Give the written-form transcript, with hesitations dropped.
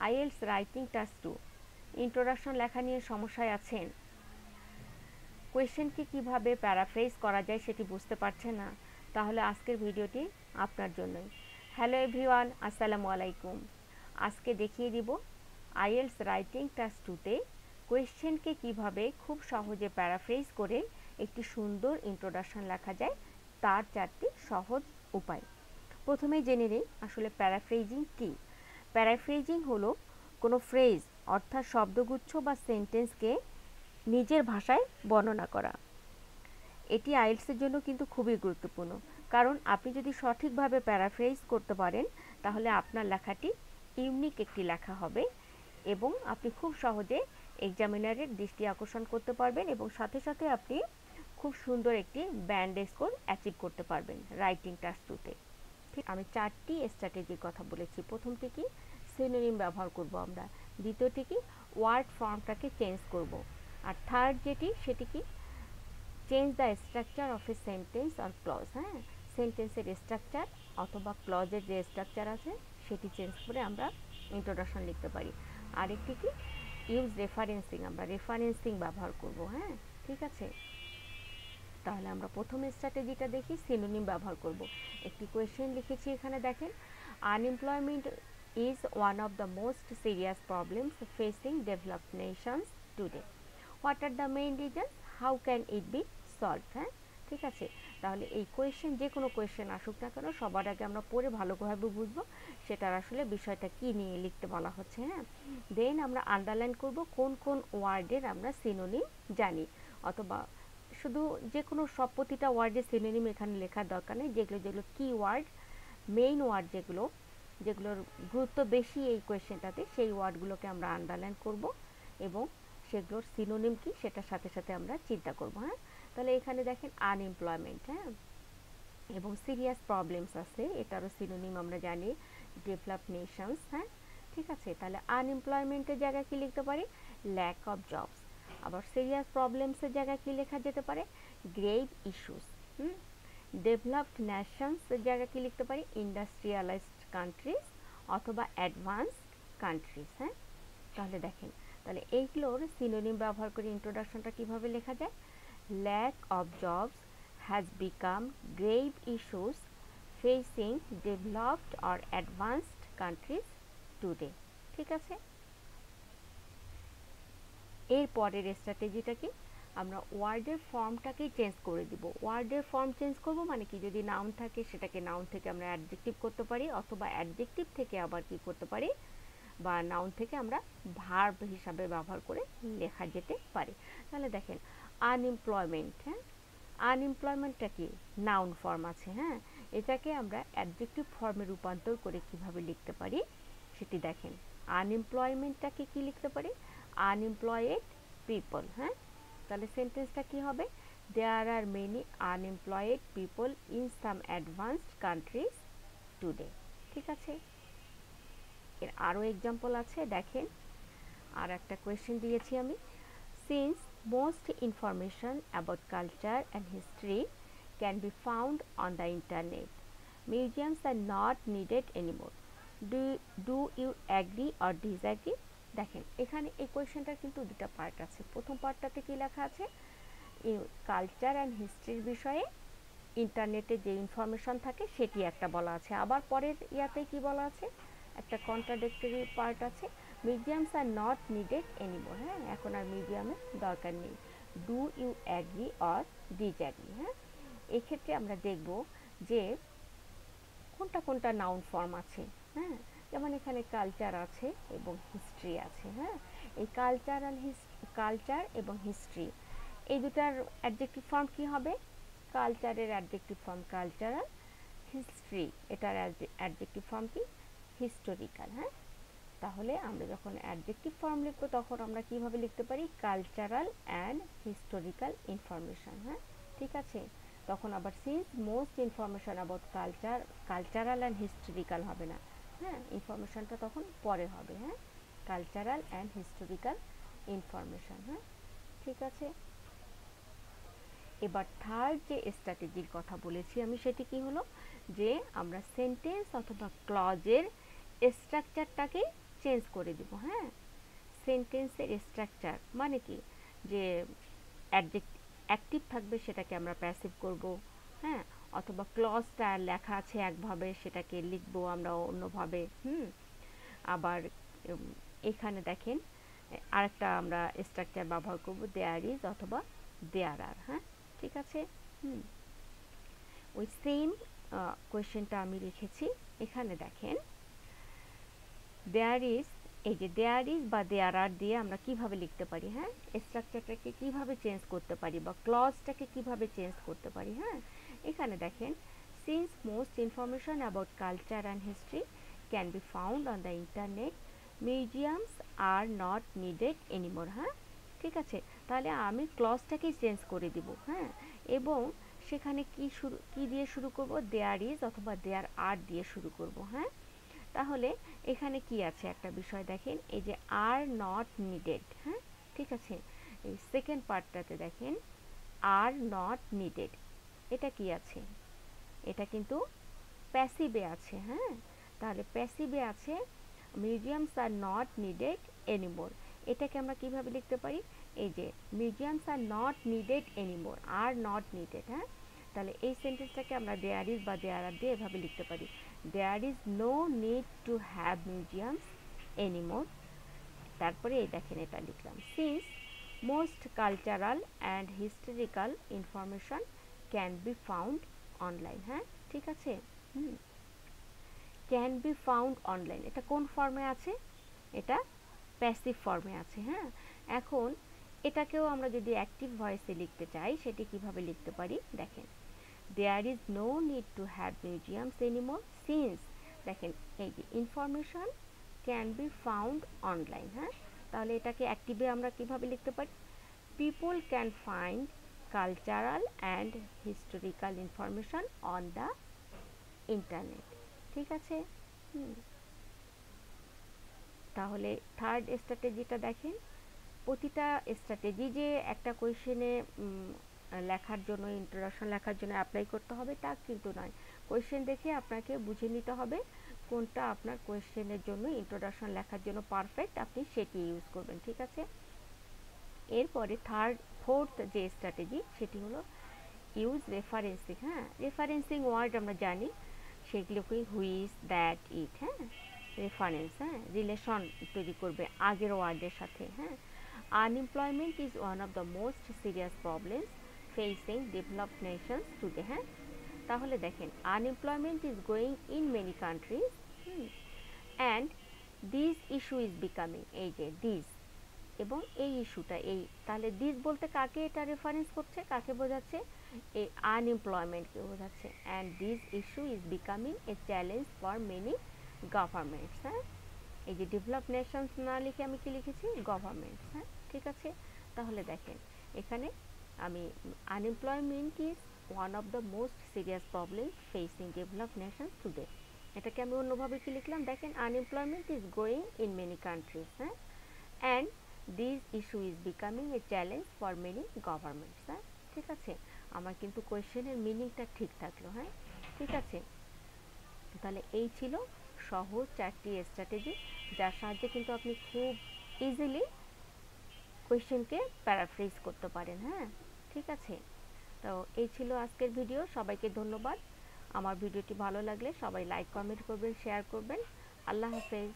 IELTS writing task 2 introduction লেখা নিয়ে সমস্যায় আছেন, কোয়েশ্চেনকে কিভাবে প্যারাফ্রেজ করা যায় সেটি বুঝতে পারছেন না, তাহলে আজকের ভিডিওটি আপনার জন্যই। হ্যালো এভরিওয়ান, আসসালামু আলাইকুম। আজকে দেখিয়ে দিব আইএলটিএস রাইটিং টাস্ক 2তে কোয়েশ্চেনকে কিভাবে খুব সহজে প্যারাফ্রেজ করে একটি সুন্দর ইন্ট্রোডাকশন লেখা যায় তার 4টি সহজ উপায়। প্রথমেই জেনে নিই আসলে প্যারাফ্রেজিং কী। প্যারাফ্রেজিং হলো কোনো ফ্রেজ অর্থাৎ শব্দগুচ্ছ বা সেন্টেন্সকে নিজের ভাষায় বর্ণনা করা। এটি আইএলটিএসের জন্য কিন্তু খুবই গুরুত্বপূর্ণ, কারণ আপনি যদি সঠিকভাবে প্যারাফ্রেজ করতে পারেন তাহলে আপনার লেখাটি ইউনিক একটি লেখা হবে এবং আপনি খুব সহজে এক্সামিনারের দৃষ্টি আকর্ষণ করতে পারবেন এবং সাথে সাথে আপনি খুব সুন্দর একটি ব্যান্ড স্কোর অ্যাচিভ করতে পারবেন রাইটিং টাস্ক 2তে। ঠিক আমি 4টি স্ট্র্যাটেজির কথা বলেছি। প্রথমটি কি, সিনোনিম ব্যবহার করব আমরা। দ্বিতীয়টি কি, ওয়ার্ড ফর্মটাকে চেঞ্জ করব। আর থার্ড যেটি সেটি কি, change the structure of a sentence or clause. হ্যাঁ, সেন্টেন্সের স্ট্রাকচার অথবা ক্লজের যে স্ট্রাকচার আছে সেটি চেঞ্জ করে আমরা ইন্ট্রোডাকশন লিখতে পারি। আরেকটি কি, ইউজ রেফারেন্সিং, আমরা রেফারেন্সিং ব্যবহার করব। হ্যাঁ, ঠিক আছে। তাহলে আমরা প্রথম স্ট্র্যাটেজিটা দেখি, সিনোনিম ব্যবহার করব। একটি কোয়েশ্চেন লিখেছি এখানে দেখেন, unemployment is one of the most serious problems facing developed Nations today. What are the main reason, how can it be solve. হ্যাঁ, ঠিক আছে। তাহলে এই কোয়েশ্চেন, যে কোনো কোয়েশ্চেন আসুক না কেন, সবার আগে আমরা পড়ে ভালোভাবে বুঝবো সেটার আসলে বিষয়টা কি নিয়ে লিখতে বলা হচ্ছে। হ্যাঁ, দেন আমরা আন্ডারলাইন করব কোন কোন ওয়ার্ডের আমরা সিনোনিম জানি, অথবা শুধু যে কোনো সব প্রতিটা ওয়ার্ডের সিনোনিম এখানে লেখার দরকার নেই। যেগুলো যেগুলো কি ওয়ার্ড, মেইন ওয়ার্ড যেগুলোর গুরুত্ব বেশি এই কোয়েশ্চেনটাতে, সেই ওয়ার্ডগুলোকে আমরা আন্ডারলাইন করব এবং সেগুলোর সিনোনিম কি সেটার সাথে সাথে আমরা চিন্তা করব। হ্যাঁ, তাহলে এখানে দেখেন আনএমপ্লয়মেন্ট, হ্যাঁ, এবং সিরিয়াস প্রবলেমস আছে, এটারও সিনোনিম আমরা জানি ডেভেলপড নেশনস। হ্যাঁ, ঠিক আছে। তাহলে আনএমপ্লয়মেন্টের জায়গায় কি লিখতে পারি, ল্যাক অফ জবস। আবার সিরিয়াস প্রবলেমসের জায়গায় কি লেখা যেতে পারে, গ্রেভ ইস্যুস। ডেভেলপড নেশনসের জায়গায় কি লিখতে পারি, ইন্ডাস্ট্রিয়ালাইজড কান্ট্রিজ অথবা অ্যাডভান্সড কান্ট্রিজ। হ্যাঁ, তাহলে দেখেন, তাহলে এইগুলোর সিনোনিম ব্যবহার করে ইন্ট্রোডাকশনটা কিভাবে লেখা যায়, lack of jobs has become grave issues facing developed or advanced countries today। ঠিক আছে। এর পরের স্ট্র্যাটেজিটা কি, আমরা ওয়ার্ডের ফর্মটাকে চেঞ্জ করে দিব। ওয়ার্ডের ফর্ম চেঞ্জ করব মানে কি, যদি নাউন থাকে সেটাকে নাউন থেকে আমরা অ্যাডজেক্টিভ করতে পারি, অথবা অ্যাডজেক্টিভ থেকে আবার কি করতে পারি, বা নাউন থেকে আমরা ভার্ব হিসাবে ব্যবহার করে লেখা যেতে পারে। তাহলে দেখেন আনএমপ্লয়মেন্ট, হ্যাঁ, আনএমপ্লয়মেন্টটা কি, নাউন ফর্ম আছে। হ্যাঁ, এটাকে আমরা অ্যাডজেক্টিভ ফর্মে রূপান্তর করে কিভাবে লিখতে পারি সেটি দেখেন। আনএমপ্লয়মেন্টটাকে কি লিখতে পারি, আনএমপ্লয়েড পিপল। হ্যাঁ, তাহলে সেন্টেন্সটা কি হবে, there are many unemployed people in some advanced countries today. ঠিক আছে। এর আরও এক্সাম্পল আছে, দেখেন আর একটা কোয়েশ্চেন দিয়েছি আমি, since most information about culture and history can be found on the internet, museums are not needed anymore. Do you agree or disagree? দেখেন এখানে এই কোয়েশ্চেনটার কিন্তু দুটো পার্ট আছে। প্রথম পার্টটাতে কি লেখা আছে, কালচার অ্যান্ড হিস্ট্রির বিষয়ে ইন্টারনেটে যে ইনফরমেশন থাকে সেটি একটা বলা আছে, আবার পরের ইয়াতে কি বলা আছে, একটা কন্ট্রাডিক্টরি পার্ট আছে, museums are not needed anymore. হ্যাঁ, এখন আর মিউজিয়ামের দরকার নেই। Do you agree or disagree. হ্যাঁ, এক্ষেত্রে আমরা দেখব যে কোনটা কোনটা নাউন ফর্ম আছে। হ্যাঁ, যেমন এখানে কালচার আছে এবং হিস্ট্রি আছে। হ্যাঁ, এই কালচার এবং হিস্ট্রি এই দুটার অ্যাডজেক্টিভ ফর্ম কি হবে, কালচারের অ্যাডজেক্টিভ ফর্ম কালচারাল, হিস্ট্রি এটার অ্যাডজেক্টিভ ফর্ম কি, হিস্টোরিক্যাল। হ্যাঁ, তাহলে আমরা যখন অ্যাডজেক্টিভ ফর্ম লিখবো তখন আমরা কিভাবে লিখতে পারি, কালচারাল অ্যান্ড হিস্টোরিক্যাল ইনফরমেশন। হ্যাঁ, ঠিক আছে। তখন আবার since most information about cultural and historical হবে না। হ্যাঁ, ইনফরমেশনটা তখন পরে হবে। হ্যাঁ, কালচারাল অ্যান্ড হিস্টোরিক্যাল ইনফরমেশন। হ্যাঁ, ঠিক আছে। এবার থার্ড যে স্ট্র্যাটেজির কথা বলেছি আমি সেটি কি হলো, যে আমরা সেন্টেন্স অথবা ক্লজের স্ট্রাকচারটাকে চেঞ্জ করে দিব। হ্যাঁ, সেন্টেন্সের স্ট্রাকচার মানে কি, যে অ্যাক্টিভ থাকবে সেটাকে আমরা প্যাসিভ করব। হ্যাঁ, অথবা ক্লজটা লেখা আছে একভাবে সেটাকে লিখবো আমরা অন্যভাবে। আবার এখানে দেখেন আরেকটা আমরা স্ট্রাকচার ব্যবহার করব, দেয়ার ইজ অথবা দেয়ার আর। হ্যাঁ, ঠিক আছে। ওই সেম কোয়েশ্চেনটা আমি লিখেছি। এখানে দেখেন দেয়ার ইজ, এই যে দেয়ার ইজ বা দেয়ার আর দিয়ে আমরা কিভাবে লিখতে পারি। হ্যাঁ, স্ট্রাকচারটাকে কিভাবে চেঞ্জ করতে পারি বা ক্লজটাকে কিভাবে চেঞ্জ করতে পারি। হ্যাঁ, এখানে দেখেন since most information about culture and history can be found on the internet, museums are not needed anymore. হ্যাঁ, ঠিক আছে, তাহলে আমি ক্লজটাকেই চেঞ্জ করে দিব। হ্যাঁ, এবং সেখানে কি দিয়ে শুরু করব, দেয়ার ইজ অথবা দেয়ার আর দিয়ে শুরু করব। হ্যাঁ, তাহলে এখানে কি আছে একটা বিষয় দেখেন, এই যে আর নট নিডেড। হ্যাঁ, ঠিক আছে, এই সেকেন্ড পার্টটাতে দেখেন আর নট নিডেড, এটা কি আছে, এটা কিন্তু প্যাসিভে আছে। হ্যাঁ, তাহলে প্যাসিভে আছে museums are not needed anymore, এটাকে আমরা কিভাবে লিখতে পারি, এই যে museums are not needed anymore, R not needed. হ্যাঁ, তাহলে এই সেন্টেন্সটাকে আমরা দেয়ার ইজ বা দেয়ার আর দিয়ে এভাবে লিখতে পারি, there is no need to have museums anymore. তারপরে এই দেখেন এটা লিখলাম, since most cultural and historical information can be found online. হ্যাঁ, ঠিক আছে। ক্যান বি ফাউন্ড অনলাইন, এটা কোন ফর্মে আছে, এটা প্যাসিভ ফর্মে আছে। হ্যাঁ, এখন এটাকেও আমরা যদি অ্যাক্টিভ ভয়েসে লিখতে চাই সেটি কিভাবে লিখতে পারি, দেখেন there is no need to have museums anymore since, দেখেন এই যে information can be found online. হ্যাঁ, তাহলে এটাকে অ্যাক্টিভে আমরা কিভাবে লিখতে পারি, people can find cultural and historical information on the internet. ঠিক আছে। তাহলে থার্ড স্ট্র্যাটেজিটা দেখেন, প্রতিটা স্ট্র্যাটেজি যে একটা কোয়েশ্চেনে লেখার জন্য, ইন্ট্রোডাকশন লেখার জন্য অ্যাপ্লাই করতে হবে তা কিন্তু নয়, কোয়েশ্চেন দেখে আপনাকে বুঝে নিতে হবে কোনটা আপনার কোয়েশ্চেনের জন্য, ইন্ট্রোডাকশন লেখার জন্য পারফেক্ট, আপনি সেটি ইউজ করবেন। ঠিক আছে। এরপরে ফোর্থ যে স্ট্র্যাটেজি সেটি হলো ইউজ রেফারেন্সিং। হ্যাঁ, রেফারেন্সিং ওয়ার্ড আমরা জানি, সেগুলোকে হুইজ, দ্যাট, ইট। হ্যাঁ, রেফারেন্স, হ্যাঁ, রিলেশন তৈরি করবে আগের ওয়ার্ডের সাথে। হ্যাঁ, unemployment is one of the most serious problems facing developed Nations today. হ্যাঁ, তাহলে দেখেন unemployment is going in many countries and this issue is becoming, এই যে দিস এবং এই ইস্যুটা, এই তাহলে দিস বলতে কাকে এটা রেফারেন্স করছে, কাকে বোঝাচ্ছে, এই আনএমপ্লয়মেন্টকে বোঝাচ্ছে। And this issue is becoming a challenge for many governments. হ্যাঁ, এই যে ডেভেলপ নেশনস না লিখে আমি কি লিখেছি, গভর্নমেন্টস। হ্যাঁ, ঠিক আছে। তাহলে দেখেন এখানে আমি unemployment is one of the most serious problem facing develop nations today, এটাকে আমি অন্যভাবে কি লিখলাম, দেখেন unemployment is going in many countries. হ্যাঁ, and this issue is becoming a challenge for many governments. হ্যাঁ, ঠিক আছে, আমার কিন্তু কোয়েশ্চেনের মিনিংটা ঠিক থাকলো। হ্যাঁ, ঠিক আছে। তাহলে এই ছিল সহজ 4টি স্ট্র্যাটেজি, যার সাহায্যে কিন্তু আপনি খুব ইজিলি কোয়েশ্চেনকে প্যারাফ্রেজ করতে পারেন। হ্যাঁ, ঠিক আছে। তো এই ছিল আজকের ভিডিও, সবাইকে ধন্যবাদ। আমার ভিডিওটি ভালো লাগলে সবাই লাইক, কমেন্ট করবেন, শেয়ার করবেন। আল্লাহ হাফেজ।